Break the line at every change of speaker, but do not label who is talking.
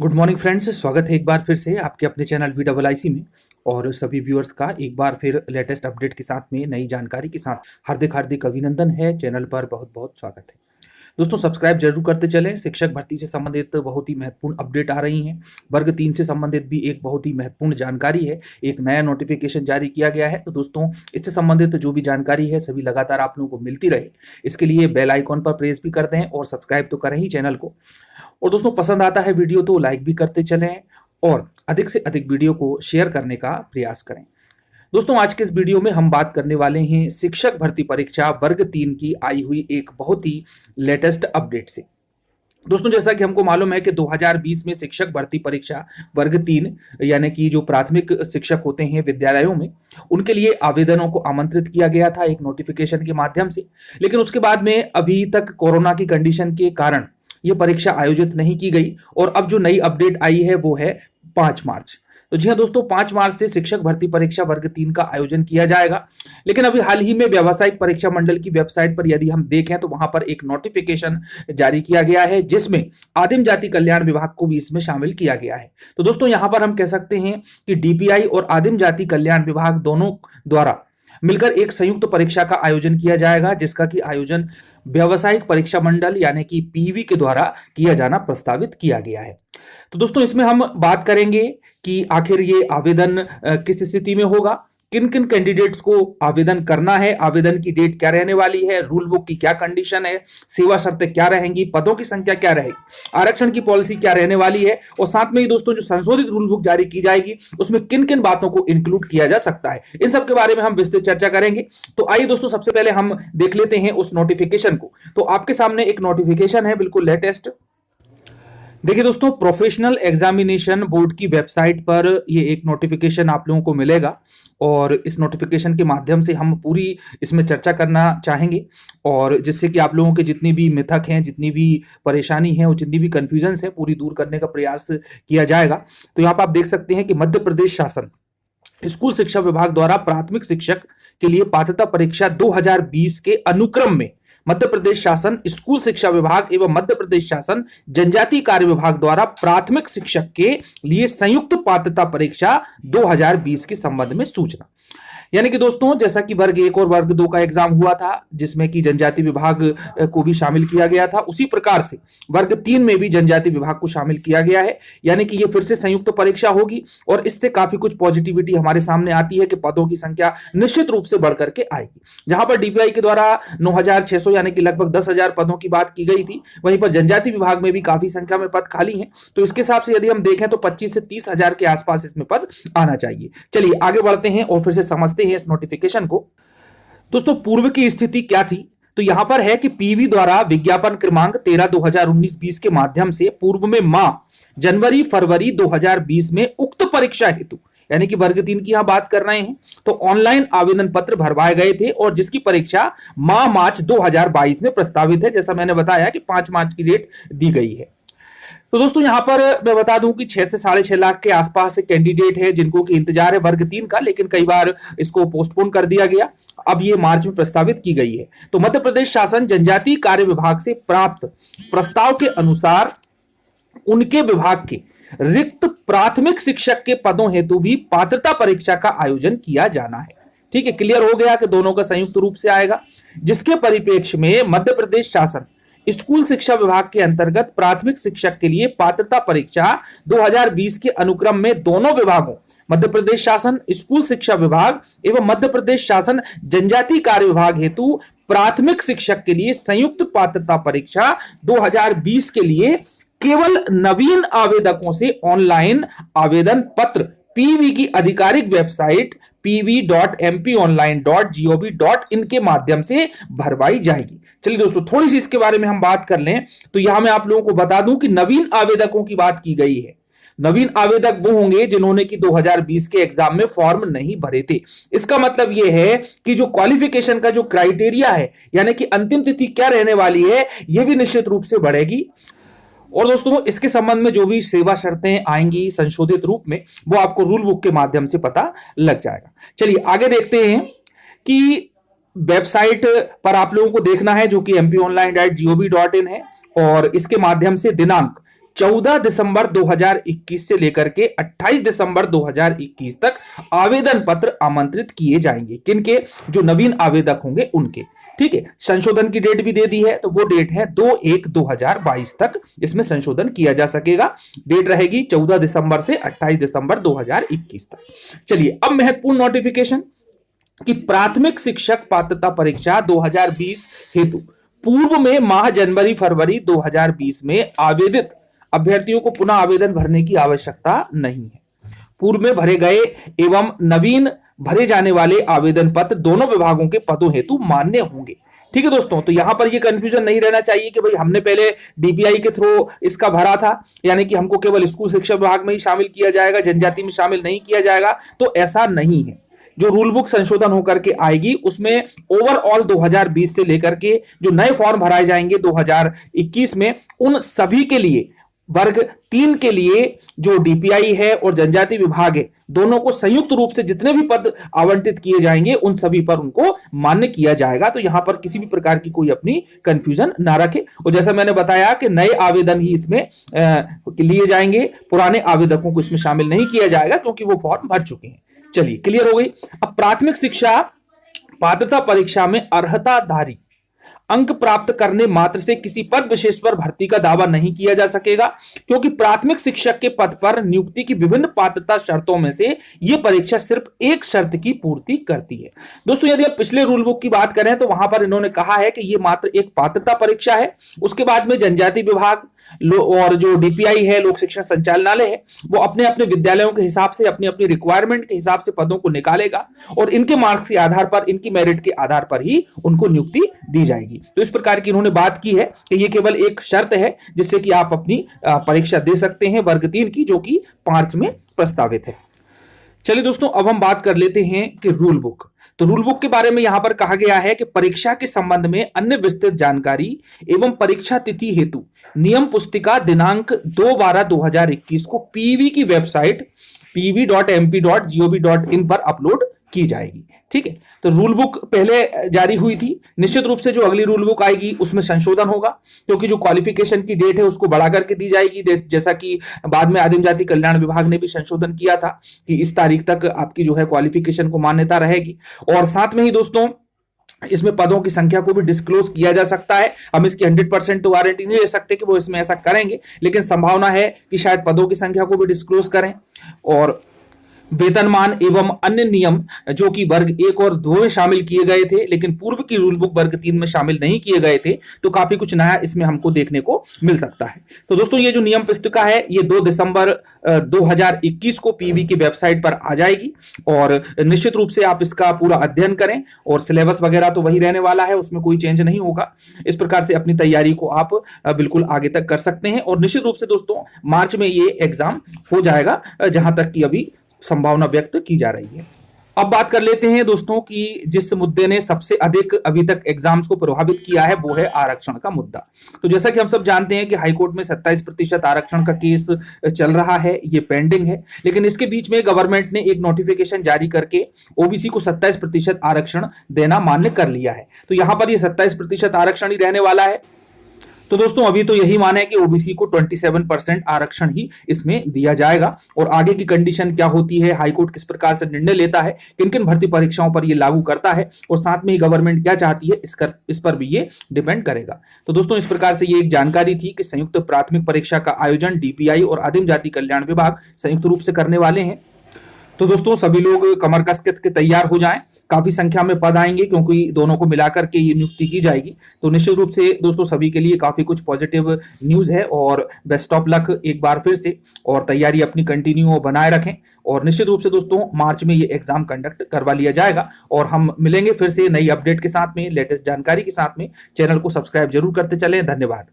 Good morning friends, स्वागत है एक बार फिर से आपके अपने चैनल VIIC में। और सभी व्यूअर्स का एक बार फिर लेटेस्ट अपडेट के साथ में नई जानकारी के साथ हार्दिक हार्दिक अभिनंदन है। चैनल पर बहुत बहुत स्वागत है। दोस्तों, सब्सक्राइब जरूर करते चलें। शिक्षक भर्ती से संबंधित बहुत ही महत्वपूर्ण अपडेट आ रही हैं। वर्ग 3 से संबंधित भी एक बहुत ही महत्वपूर्ण जानकारी है। एक नया नोटिफिकेशन जारी किया गया है। तो दोस्तों, इससे संबंधित जो भी जानकारी है सभी लगातार आप लोगों को मिलती रहे, इसके लिए बेल आइकॉन पर प्रेस भी कर दें और सब्सक्राइब तो करें ही चैनल को। और दोस्तों, पसंद आता है वीडियो तो लाइक भी करते चलें और अधिक से अधिक वीडियो को शेयर करने का प्रयास करें। दोस्तों, आज के इस वीडियो में हम बात करने वाले हैं शिक्षक भर्ती परीक्षा वर्ग 3 की आई हुई एक बहुत ही लेटेस्ट अपडेट से। दोस्तों, जैसा कि हमको मालूम है कि 2020 में शिक्षक भर्ती परीक्षा वर्ग 3 यानी कि जो प्राथमिक शिक्षक होते हैं विद्यालयों में, उनके लिए आवेदनों को आमंत्रित किया गया था एक नोटिफिकेशन के माध्यम से। लेकिन उसके बाद में अभी तक कोरोना की कंडीशन के कारण ये परीक्षा आयोजित नहीं की गई और अब जो नई अपडेट आई है वो है 5 मार्च। तो जी हाँ दोस्तों, 5 मार्च से शिक्षक भर्ती परीक्षा वर्ग 3 का आयोजन किया जाएगा। लेकिन अभी हाल ही में व्यावसायिक परीक्षा मंडल की वेबसाइट पर यदि हम देखें तो वहां पर एक नोटिफिकेशन जारी किया गया है जिसमें आदिम जाति कल्याण विभाग को भी इसमें शामिल किया गया है। तो दोस्तों, यहां पर हम कह सकते हैं कि DPI और आदिम जाति कल्याण विभाग दोनों द्वारा मिलकर एक संयुक्त परीक्षा का आयोजन किया जाएगा, जिसका कि आयोजन व्यावसायिक परीक्षा मंडल यानी कि PV के द्वारा किया जाना प्रस्तावित किया गया है। तो दोस्तों, इसमें हम बात करेंगे कि आखिर ये आवेदन किस स्थिति में होगा, किन किन कैंडिडेट्स को आवेदन करना है, आवेदन की डेट क्या रहने वाली है, रूल बुक की क्या कंडीशन है, सेवा शर्तें क्या रहेंगी, पदों की संख्या क्या रहेगी, आरक्षण की पॉलिसी क्या रहने वाली है, और साथ में ही दोस्तों जो संशोधित रूल बुक जारी की जाएगी उसमें किन किन बातों को इंक्लूड किया जा सकता है, इन सब के बारे में हम विस्तृत चर्चा करेंगे। तो आइए दोस्तों, सबसे पहले हम देख लेते हैं उस नोटिफिकेशन को। तो आपके सामने एक नोटिफिकेशन है बिल्कुल लेटेस्ट। देखिए दोस्तों, प्रोफेशनल एग्जामिनेशन बोर्ड की वेबसाइट पर ये एक नोटिफिकेशन आप लोगों को मिलेगा और इस नोटिफिकेशन के माध्यम से हम पूरी इसमें चर्चा करना चाहेंगे और जिससे कि आप लोगों के जितनी भी मिथक हैं, जितनी भी परेशानी है और जितनी भी कंफ्यूजन्स है पूरी दूर करने का प्रयास किया जाएगा। तो यहाँ पर आप देख सकते हैं कि मध्य प्रदेश शासन स्कूल शिक्षा विभाग द्वारा प्राथमिक शिक्षक के लिए पात्रता परीक्षा 2020 के अनुक्रम में मध्य प्रदेश शासन स्कूल शिक्षा विभाग एवं मध्य प्रदेश शासन जनजातीय कार्य विभाग द्वारा प्राथमिक शिक्षक के लिए संयुक्त पात्रता परीक्षा 2020 के संबंध में सूचना। यानी कि दोस्तों, जैसा कि वर्ग 1 और वर्ग 2 का एग्जाम हुआ था जिसमें कि जनजाति विभाग को भी शामिल किया गया था, उसी प्रकार से वर्ग 3 में भी जनजाति विभाग को शामिल किया गया है। यानी कि ये फिर से संयुक्त परीक्षा होगी और इससे काफी कुछ पॉजिटिविटी हमारे सामने आती है कि पदों की संख्या निश्चित रूप से बढ़कर के आएगी। जहां पर DPI के द्वारा 9,600 यानी कि लगभग 10,000 पदों की बात की गई थी, वहीं पर जनजाति विभाग में भी काफी संख्या में पद खाली हैं। तो इसके हिसाब से यदि हम देखें तो 25 से 30,000 के आसपास इसमें पद आना चाहिए। चलिए आगे बढ़ते हैं और फिर से समझते हैं इस नोटिफिकेशन को। दोस्तों, पूर्व की स्थिति क्या थी? तो यहां पर है कि PV द्वारा विज्ञापन क्रमांक 13/2019-20 के माध्यम से पूर्व में माह जनवरी-फरवरी 2020 में उक्त परीक्षा हेतु यानी कि वर्ग 3 की यहां बात कर रहे हैं तो ऑनलाइन आवेदन पत्र भरवाए गए थे और जिसकी परीक्षा माह मार्च 2022 में प्रस्तावित है। जैसा मैंने बताया कि 5 मार्च की डेट दी गई है। तो दोस्तों, यहां पर मैं बता दूं कि 6 से 6.5 लाख के आसपास से कैंडिडेट है जिनको की इंतजार है वर्ग 3 का, लेकिन कई बार इसको पोस्टपोन कर दिया गया। अब ये मार्च में प्रस्तावित की गई है। तो मध्य प्रदेश शासन जनजातीय कार्य विभाग से प्राप्त प्रस्ताव के अनुसार उनके विभाग के रिक्त प्राथमिक शिक्षक के पदों हेतु भी पात्रता परीक्षा का आयोजन किया जाना है। ठीक है, क्लियर हो गया कि दोनों का संयुक्त रूप से आएगा, जिसके परिप्रेक्ष्य में मध्य प्रदेश शासन स्कूल शिक्षा विभाग के अंतर्गत प्राथमिक शिक्षक के लिए पात्रता परीक्षा 2020 के अनुक्रम में दोनों विभागों मध्य प्रदेश शासन स्कूल शिक्षा विभाग एवं मध्य प्रदेश शासन जनजातीय कार्य विभाग हेतु प्राथमिक शिक्षक के लिए संयुक्त पात्रता परीक्षा 2020 के लिए केवल नवीन आवेदकों से ऑनलाइन आवेदन पत्र PV की आधिकारिक वेबसाइट pv.mponline.gov.in के माध्यम से भरवाई जाएगी। चलिए दोस्तों, थोड़ी सी इसके बारे में हम बात कर लें तो यहां मैं आप लोगों को बता दूं कि नवीन आवेदकों की बात की गई है। नवीन आवेदक वो होंगे जिन्होंने कि 2020 के एग्जाम में फॉर्म नहीं भरे थे। इसका मतलब यह है कि जो क्वालिफिकेशन का जो क्राइटेरिया है यानी कि अंतिम तिथि क्या रहने वाली है, यह भी निश्चित रूप से बढ़ेगी। और दोस्तों, इसके संबंध में जो भी सेवा शर्तें आएंगी संशोधित रूप में वो आपको रूल बुक के माध्यम से पता लग जाएगा। चलिए आगे देखते हैं कि वेबसाइट पर आप लोगों को देखना है जो कि mponline.gov.in है और इसके माध्यम से दिनांक 14 दिसंबर 2021 से लेकर के 28 दिसंबर 2021 तक आवेदन पत्र आमंत्रित किए जाएंगे। किनके? जो नवीन आवेदक होंगे उनके। ठीक है, संशोधन की डेट भी दे दी है, तो वो डेट है 2/1/2022 तक इसमें संशोधन किया जा सकेगा। डेट रहेगी 14 दिसंबर से 28 दिसंबर 2021 तक। चलिए, अब महत्वपूर्ण नोटिफिकेशन कि प्राथमिक शिक्षक पात्रता परीक्षा 2020 हेतु पूर्व में माह जनवरी फरवरी 2020 में आवेदित अभ्यर्थियों को पुनः आवेदन भरने की आवश्यकता नहीं है। पूर्व में भरे गए एवं नवीन भरे जाने वाले आवेदन पत्र दोनों विभागों के पदों हेतु मान्य होंगे। ठीक है दोस्तों, तो यहां पर ये कंफ्यूजन नहीं रहना चाहिए कि भाई हमने पहले डीपीआई के थ्रू इसका भरा था, यानी कि हमको केवल स्कूल शिक्षा विभाग में ही शामिल किया जाएगा, जनजाति में शामिल नहीं किया जाएगा। तो ऐसा नहीं है। जो रूल बुक संशोधन होकर के आएगी उसमें ओवरऑल 2020 से लेकर के जो नए फॉर्म भराए जाएंगे 2021 में, उन सभी के लिए वर्ग 3 के लिए जो डीपीआई है और जनजाति विभाग है, दोनों को संयुक्त रूप से जितने भी पद आवंटित किए जाएंगे उन सभी पर उनको मान्य किया जाएगा। तो यहां पर किसी भी प्रकार की कोई अपनी कंफ्यूजन ना रखे। और जैसा मैंने बताया कि नए आवेदन ही इसमें लिए जाएंगे, पुराने आवेदकों को इसमें शामिल नहीं किया जाएगा क्योंकि वो फॉर्म भर चुके हैं। चलिए, क्लियर हो गई। अब प्राथमिक शिक्षा पात्रता परीक्षा में अर्हताधारी अंक प्राप्त करने मात्र से किसी पद विशेष पर भर्ती का दावा नहीं किया जा सकेगा, क्योंकि प्राथमिक शिक्षक के पद पर नियुक्ति की विभिन्न पात्रता शर्तों में से यह परीक्षा सिर्फ एक शर्त की पूर्ति करती है। दोस्तों, यदि आप पिछले रूल बुक की बात करें तो वहां पर इन्होंने कहा है कि यह मात्र एक पात्रता परीक्षा है। उसके बाद में जनजाति विभाग और जो डीपीआई है, लोक शिक्षण संचालनालय है, वो अपने अपने विद्यालयों के हिसाब से अपनी अपनी रिक्वायरमेंट के हिसाब से पदों को निकालेगा और इनके मार्क्स के आधार पर, इनकी मेरिट के आधार पर ही उनको नियुक्ति दी जाएगी। तो इस प्रकार की इन्होंने बात की है कि ये केवल एक शर्त है जिससे कि आप अपनी परीक्षा दे सकते हैं वर्ग 3 की, जो कि मार्च में प्रस्तावित है। चलिए दोस्तों, अब हम बात कर लेते हैं कि रूल बुक। तो रूल बुक के बारे में यहां पर कहा गया है कि परीक्षा के संबंध में अन्य विस्तृत जानकारी एवं परीक्षा तिथि हेतु नियम पुस्तिका दिनांक 2/12/2021 को पीवी की वेबसाइट pv.mp.gov.in पर अपलोड की जाएगी। ठीक है, तो रूल बुक पहले जारी हुई थी। निश्चित रूप से जो अगली रूल बुक आएगी उसमें संशोधन होगा, क्योंकि जो क्वालिफिकेशन की डेट है उसको बढ़ा करके दी जाएगी, जैसा कि बाद में आदिम जाति कल्याण विभाग ने भी संशोधन किया था कि इस तारीख तक आपकी जो है क्वालिफिकेशन को मान्यता रहेगी। और साथ में ही दोस्तों इसमें पदों की संख्या को भी डिस्क्लोज किया जा सकता है। हम इसकी 100% तो वारंटी नहीं ले सकते कि वो इसमें ऐसा करेंगे, लेकिन संभावना है कि शायद पदों की संख्या को भी डिस्क्लोज करें। और वेतनमान एवं अन्य नियम जो कि वर्ग 1 और 2 में शामिल किए गए थे, लेकिन पूर्व की रूल बुक वर्ग 3 में शामिल नहीं किए गए थे, तो काफी कुछ नया इसमें हमको देखने को मिल सकता है। तो दोस्तों, ये जो नियम पुस्तिका है ये 2 दिसंबर 2021 को पीवी की वेबसाइट पर आ जाएगी और निश्चित रूप से आप इसका पूरा अध्ययन करें और सिलेबस वगैरह तो वही रहने वाला है, उसमें कोई चेंज नहीं होगा। इस प्रकार से अपनी तैयारी को आप बिल्कुल आगे तक कर सकते हैं और निश्चित रूप से दोस्तों मार्च में ये एग्जाम हो जाएगा, जहां तक कि अभी संभावना व्यक्त की जा रही है। अब बात कर लेते हैं दोस्तों कि जिस मुद्दे ने सबसे अधिक अभी तक एग्जाम्स को प्रभावित किया है वो है आरक्षण का मुद्दा। तो जैसा कि हम सब जानते हैं कि हाईकोर्ट में 27% आरक्षण का केस चल रहा है, ये पेंडिंग है, लेकिन इसके बीच में गवर्नमेंट ने एक नोटिफिकेशन जारी करके ओबीसी को 27% आरक्षण देना मान्य कर लिया है। तो यहां पर ये 27% आरक्षण ही रहने वाला है। तो दोस्तों अभी तो यही माना है कि ओबीसी को 27% आरक्षण ही इसमें दिया जाएगा और आगे की कंडीशन क्या होती है, हाईकोर्ट किस प्रकार से निर्णय लेता है, किन किन भर्ती परीक्षाओं पर ये लागू करता है और साथ में ही गवर्नमेंट क्या चाहती है, इस पर भी ये डिपेंड करेगा। तो दोस्तों इस प्रकार से ये एक जानकारी थी कि संयुक्त प्राथमिक परीक्षा का आयोजन डीपीआई और आदिम जाति कल्याण विभाग संयुक्त रूप से करने वाले हैं। तो दोस्तों सभी लोग कमर कस के तैयार हो जाएं, काफी संख्या में पद आएंगे क्योंकि दोनों को मिलाकर के ये नियुक्ति की जाएगी। तो निश्चित रूप से दोस्तों सभी के लिए काफी कुछ पॉजिटिव न्यूज है और बेस्ट ऑफ लक एक बार फिर से, और तैयारी अपनी कंटिन्यू बनाए रखें और निश्चित रूप से दोस्तों मार्च में ये एग्जाम कंडक्ट करवा लिया जाएगा और हम मिलेंगे फिर से नई अपडेट के साथ में, लेटेस्ट जानकारी के साथ में। चैनल को सब्सक्राइब जरूर करते चलें। धन्यवाद।